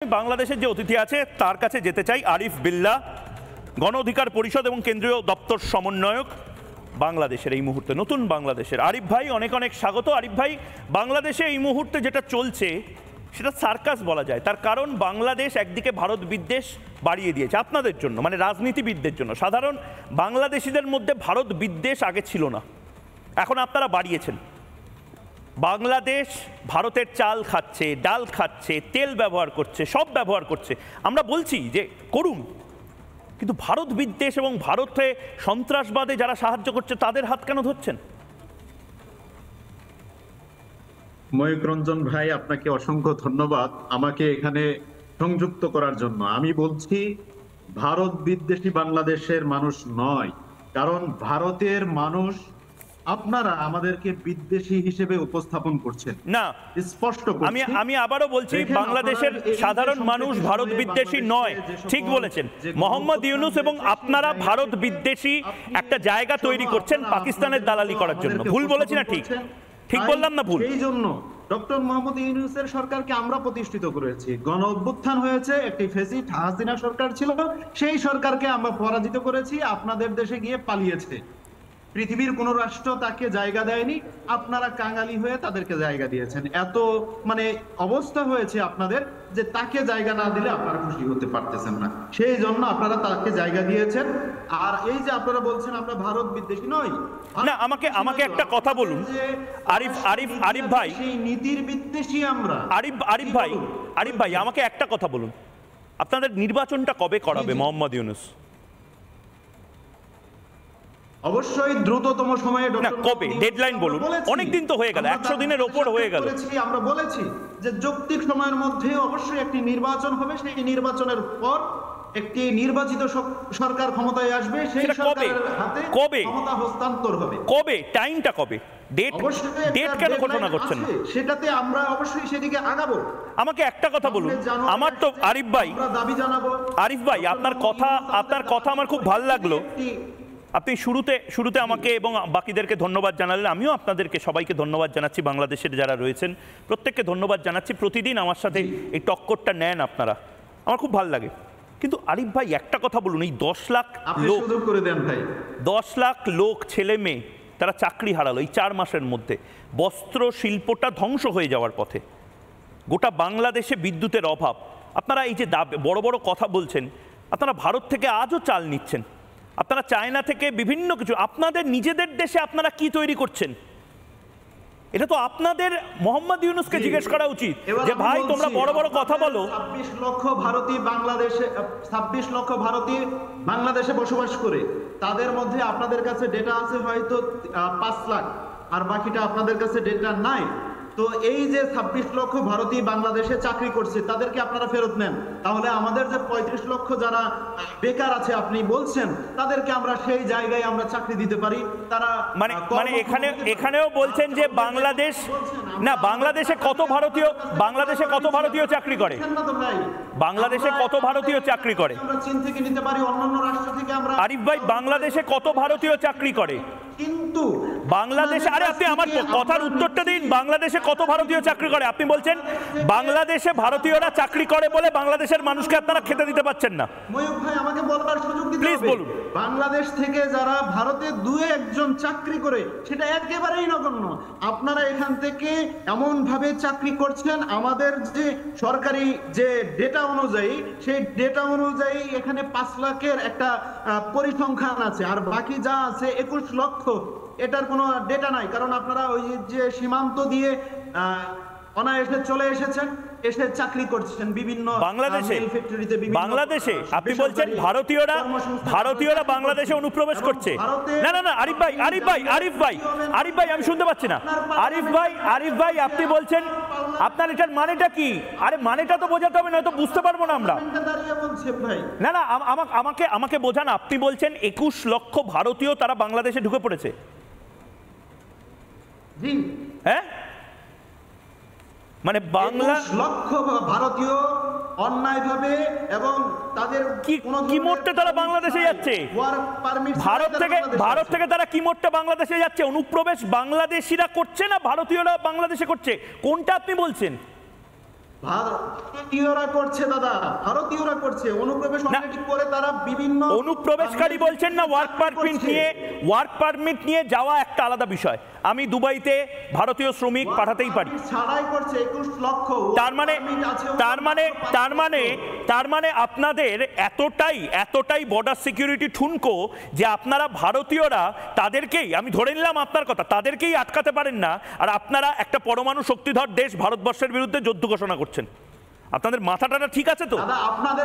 বাংলাদেশের যে অতিথি আছে তার কাছে যেতে চাই। আরিফ বিল্লাহ, গণ অধিকার পরিষদ এবং কেন্দ্রীয় দপ্তর সমন্বয়ক, বাংলাদেশের এই মুহূর্তে নতুন বাংলাদেশের। আরিফ ভাই, অনেক অনেক স্বাগত। আরিফ ভাই, বাংলাদেশে এই মুহূর্তে যেটা চলছে সেটা সার্কাস বলা যায়, তার কারণ বাংলাদেশ একদিকে ভারত বিদ্বেষ বাড়িয়ে দিয়েছে আপনাদের জন্য, মানে রাজনীতিবিদদের জন্য। সাধারণ বাংলাদেশিদের মধ্যে ভারত বিদ্বেষ আগে ছিল না, এখন আপনারা বাড়িয়েছেন। বাংলাদেশ ভারতের চাল খাচ্ছে, ডাল খাচ্ছে, তেল ব্যবহার করছে, সব ব্যবহার করছে। আমরা বলছি যে করুন, কিন্তু ভারত বিদ্বেষ এবং ভারতে সন্ত্রাসবাদে যারা সাহায্য করছে তাদের হাত কেন ধরছেন? ময়ূক রঞ্জন ভাই, আপনাকে অসংখ্য ধন্যবাদ আমাকে এখানে সংযুক্ত করার জন্য। আমি বলছি ভারত বিদ্বেষী বাংলাদেশের মানুষ নয়, কারণ ভারতের মানুষ আপনারা আমাদেরকে বিদ্বেষী হিসেবে উপস্থাপন করছেন না। স্পষ্ট আমি আবারও বলছি, বাংলাদেশের সাধারণ মানুষ ভারত বিদ্বেষী নয়। ঠিক বলেছেন মোহাম্মদ ইউনূস, এবং আপনারা ভারত বিদ্বেষী একটা জায়গা তৈরি করছেন পাকিস্তানের দালালি করার জন্য। ভুল বলেছি না? ঠিক ঠিক বললাম না ভুল? এই জন্য ডক্টর মোহাম্মদ ইউনূসের সরকারকে আমরা প্রতিষ্ঠিত করেছি। গণ অভ্যুত্থান হয়েছে, একটি ফ্যাসিস্ট হাসিনা সরকার ছিল, সেই সরকারকে আমরা পরাজিত করেছি। আপনাদের দেশে গিয়ে পালিয়েছে, পৃথিবীর কোন রাষ্ট্র তাকে জায়গা দেয়নি, আপনারা কাঙালি হয়ে তাদেরকে জায়গা দিয়েছেন। এত মানে অবস্থা হয়েছে আপনাদের যে তাকে জায়গা না দিলে আপনারা খুশি হতে পারতেছেন না, সেই জন্য আপনারা তাকে জায়গা দিয়েছেন। আর এই যে আপনারা বলছেন আমরা ভারত বিদ্বেষী নই, না, আমাকে একটা কথা বলুন আরিফ ভাই, সেই নীতির বিদ্বেষী আমরা। আরিফ ভাই আমাকে একটা কথা বলুন, আপনাদের নির্বাচনটা কবে করাবে মোহাম্মদ ইউনূস? অবশ্যই দ্রুততম সময়ে। না, কবে ডেডলাইন বলুন? অনেকদিন তো হয়ে গেল, 100 দিনের ওপর হয়ে গেল। আমরা বলেছি যে যৌক্তিক সময়ের মধ্যে অবশ্যই একটি নির্বাচন হবে, সেই নির্বাচনের পর একটি নির্বাচিত সরকার ক্ষমতায় আসবে, সেই সরকারের হাতে ক্ষমতা হস্তান্তর হবে। কবে? টাইমটা কবে? ডেট কেন ঘোষণা করছেন না? সেটাতে আমরা অবশ্যই সেদিকে আগাবো। আমাকে একটা কথা বলুন, আমার তো আরিফ ভাই, দাবি জানাবো। আরিফ ভাই, আপনার কথা আমার খুব ভালো লাগলো। আপনি শুরুতে আমাকে এবং বাকিদেরকে ধন্যবাদ জানালেন, আমিও আপনাদেরকে সবাইকে ধন্যবাদ জানাচ্ছি, বাংলাদেশের যারা রয়েছেন প্রত্যেককে ধন্যবাদ জানাচ্ছি। প্রতিদিন আমার সাথে এই টক্করটা নেন আপনারা, আমার খুব ভালো লাগে। কিন্তু আরিফ ভাই একটা কথা বলুন, এই 10 লাখ লোক, 10 লাখ লোক, ছেলে মেয়ে, তারা চাকরি হারালো এই 4 মাসের মধ্যে। বস্ত্র শিল্পটা ধ্বংস হয়ে যাওয়ার পথে, গোটা বাংলাদেশে বিদ্যুতের অভাব। আপনারা এই যে বড় বড় কথা বলছেন, আপনারা ভারত থেকে আজও চাল নিচ্ছেন, আপনারা চায়না থেকে বিভিন্ন কিছু, আপনাদের নিজেদের দেশে আপনারা কি তৈরি করছেন? এটা তো আপনাদের মোহাম্মদ ইউনূসকে জিজ্ঞেস করা উচিত যে ভাই তোমরা বড় বড় কথা বলো। 26 লক্ষ ভারতীয় বাংলাদেশে বসবাস করে, তাদের মধ্যে আপনাদের কাছে ডেটা আছে হয়তো 5 লাখ, আর বাকিটা আপনাদের কাছে ডেটা নাই। তো এই যে 26 লক্ষ ভারতীয় বাংলাদেশে চাকরি করছে, তাদেরকে আপনারা ফেরত নেন, তাহলে আমাদের যে 35 লক্ষ যারা বেকার আছে আপনি বলছেন, তাদেরকে আমরা সেই জায়গায় আমরা চাকরি দিতে পারি। তারা মানে এখানেও বলছেন যে বাংলাদেশ না, বাংলাদেশে কত ভারতীয় চাকরি করে? বাংলাদেশে কত ভারতীয় চাকরি করে? আমরা চীন থেকে নিতে পারি, অন্যান্য রাষ্ট্র থেকে আমরা। আরিফ ভাই, বাংলাদেশে কত ভারতীয় চাকরি করে? কিন্তু বাংলাদেশে, আরে আপনি আমার কথার উত্তরটা দিন, বাংলাদেশে কত ভারতীয় চাকরি করে? আপনি বলছেন বাংলাদেশে ভারতীয়রা চাকরি করে বলে বাংলাদেশের মানুষকে আপনারা খেতে দিতে পারছেন না। ময়ূক ভাই, আমাকে বলবার সুযোগ দিন, প্লিজ বলুন। বাংলাদেশ থেকে যারা ভারতে 2-1 চাকরি করে, সেটা একেবারেই নগণ্য। আপনারা এখান থেকে এমন ভাবে চাকরি করছেন, আমাদের যে সরকারি যে ডেটা অনুযায়ী, সেই ডেটা অনুযায়ী এখানে 5 লাখের একটা পরিসংখ্যান আছে, আর বাকি যা আছে 21 লক্ষ, এটার কোনো ডেটা নাই। কারণ আপনারা ওই যে সীমান্ত দিয়ে অনায়াসে চলে এসেছেন, এসে চাকরি করছেন বিভিন্ন বাংলাদেশে। আপনি বলছেন ভারতীয়রা বাংলাদেশে অনুপ্রবেশ করছে। না না না, আরিফ ভাই আমি শুনতে পাচ্ছি না। আরিফ ভাই আপনি বলছেন, আপনার এটার মানেটা কি? আরে মানেটা তো বোঝাতে হবে, নয়তো বুঝতে পারবো না আমরা। না না, আমাকে বোঝান। আপনি বলছেন 21 লক্ষ ভারতীয় তারা বাংলাদেশে ঢুকে পড়েছে। হ্যাঁ, মানে 22 লক্ষ ভারতীয় অন্যায়ভাবে, এবং তাদের কি মোড়তে তারা বাংলাদেশে যাচ্ছে? ভারত থেকে তারা কি মোড়তে বাংলাদেশে যাচ্ছে? অনুপ্রবেশ বাংলাদেশিরা করছে না ভারতীয়রা বাংলাদেশে করছে? কোনটা আপনি বলছেন? ভারতীয়রা করছে দাদা, ভারতীয়রা করছে অনুপ্রবেশ অলরেডি করে তারা বিভিন্ন অনুপ্রবেশকারী বলছেন না, ওয়ার্ক পারমিট নিয়ে যাওয়া একটা আলাদা বিষয়। আমি দুবাইতে ভারতীয় শ্রমিক পাঠাতেই পারি, ছাড়াই করছে 21 লক্ষ। তার মানে আপনাদের এতটাই বর্ডার সিকিউরিটি ঠুনকো যে আপনারা ভারতীয়রা তাদেরকেই, আমি ধরে নিলাম আপনার কথা, তাদেরকেই আটকাতে পারেন না, আর আপনারা একটা পরমাণু শক্তিধর দেশ ভারতবর্ষের বিরুদ্ধে যুদ্ধ ঘোষণা করছেন। আপনাদের মাথাটা ঠিক আছে তো?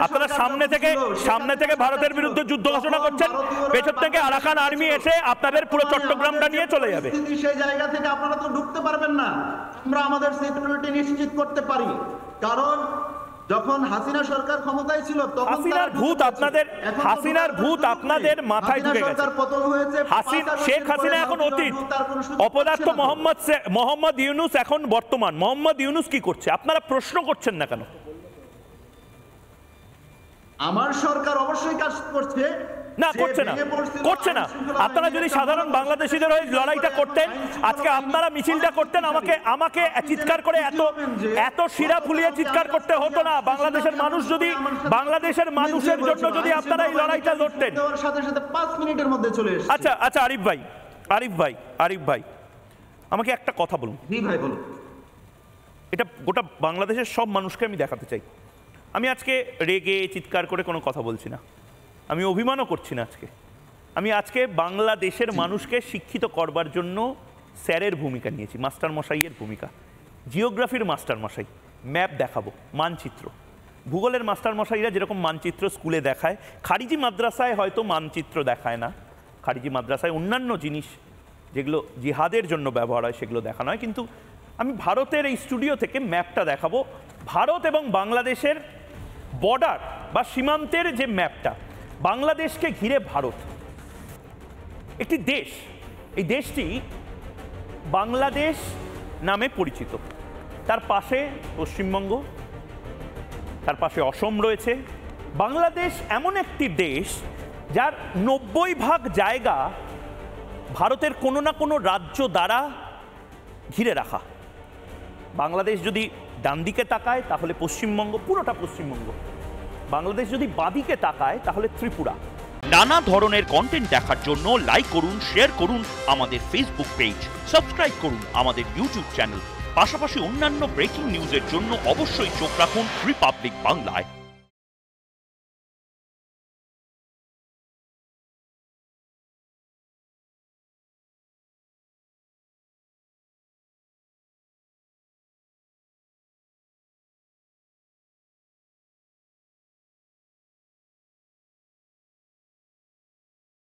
আপনারা সামনে থেকে ভারতের বিরুদ্ধে যুদ্ধ ঘোষণা করছেন, পেছন থেকে আরাকান আর্মি এসে আপনাদের পুরো চট্টগ্রামটা নিয়ে চলে যাবে। সেই জায়গা থেকে আপনারা তো ঢুকতে পারবেন না। আমরা আমাদের সিকিউরিটি নিশ্চিত করতে পারি, কারণ যখন হাসিনা সরকার ক্ষমতায় ছিল তখন হাসিনার ভূত আপনাদের মাথায় ঢুকে গেছে। শেখ হাসিনা এখন অতীত, অপদার্থ মোহাম্মদ ইউনূস এখন বর্তমান। মোহাম্মদ ইউনূস কি করছে আপনারা প্রশ্ন করছেন না কেন? আমার সরকার অবশ্যই কাজ করছে। না, করছে না। আপনারা যদি সাধারণ বাংলাদেশিদের হয়ে লড়াইটা করতেন, আজকে আপনারা মিছিলটা করতেন, আমাকে চিৎকার করে এত শিরা ফুলিয়ে চিৎকার করতে হতো না। বাংলাদেশের মানুষের জন্য যদি আপনারা এই লড়াইটা লড়তেন। সাথে 5 মিনিটের মধ্যে চলে এসেছে। আচ্ছা আরিফ ভাই আমাকে একটা কথা বলুন। জি ভাই বলুন। এটা গোটা বাংলাদেশের সব মানুষকে আমি দেখাতে চাই, আমি আজকে রেগে চিৎকার করে কোনো কথা বলছি না, আমি অভিমানও করছি না। আমি আজকে বাংলাদেশের মানুষকে শিক্ষিত করবার জন্য স্যারের ভূমিকা নিয়েছি, মাস্টারমশাইয়ের ভূমিকা, জিওগ্রাফির মাস্টারমশাই, ম্যাপ দেখাবো, মানচিত্র। ভূগোলের মাস্টারমশাইরা যেরকম মানচিত্র স্কুলে দেখায়, খারিজি মাদ্রাসায় হয়তো মানচিত্র দেখায় না, খারিজি মাদ্রাসায় অন্যান্য জিনিস যেগুলো জিহাদের জন্য ব্যবহার হয় সেগুলো দেখানো হয়, কিন্তু আমি ভারতের এই স্টুডিও থেকে ম্যাপটা দেখাবো। ভারত এবং বাংলাদেশের বর্ডার বা সীমান্তের যে ম্যাপটা, বাংলাদেশকে ঘিরে ভারত একটি দেশ, এই দেশটি বাংলাদেশ নামে পরিচিত। তার পাশে পশ্চিমবঙ্গ, তার পাশে অসম রয়েছে। বাংলাদেশ এমন একটি দেশ যার 90% জায়গা ভারতের কোনো না কোনো রাজ্য দ্বারা ঘিরে রাখা। বাংলাদেশ যদি ডান দিকে তাকায় তাহলে পশ্চিমবঙ্গ, পুরোটা পশ্চিমবঙ্গ। বাংলাদেশ যদি বাঁদিকে তাকায় তাহলে ত্রিপুরা। নানা ধরনের কন্টেন্ট দেখার জন্য লাইক করুন, শেয়ার করুন আমাদের ফেসবুক পেজ, সাবস্ক্রাইব করুন আমাদের ইউটিউব চ্যানেল। পাশাপাশি অন্যান্য ব্রেকিং নিউজের জন্য অবশ্যই চোখ রাখুন রিপাবলিক বাংলায়।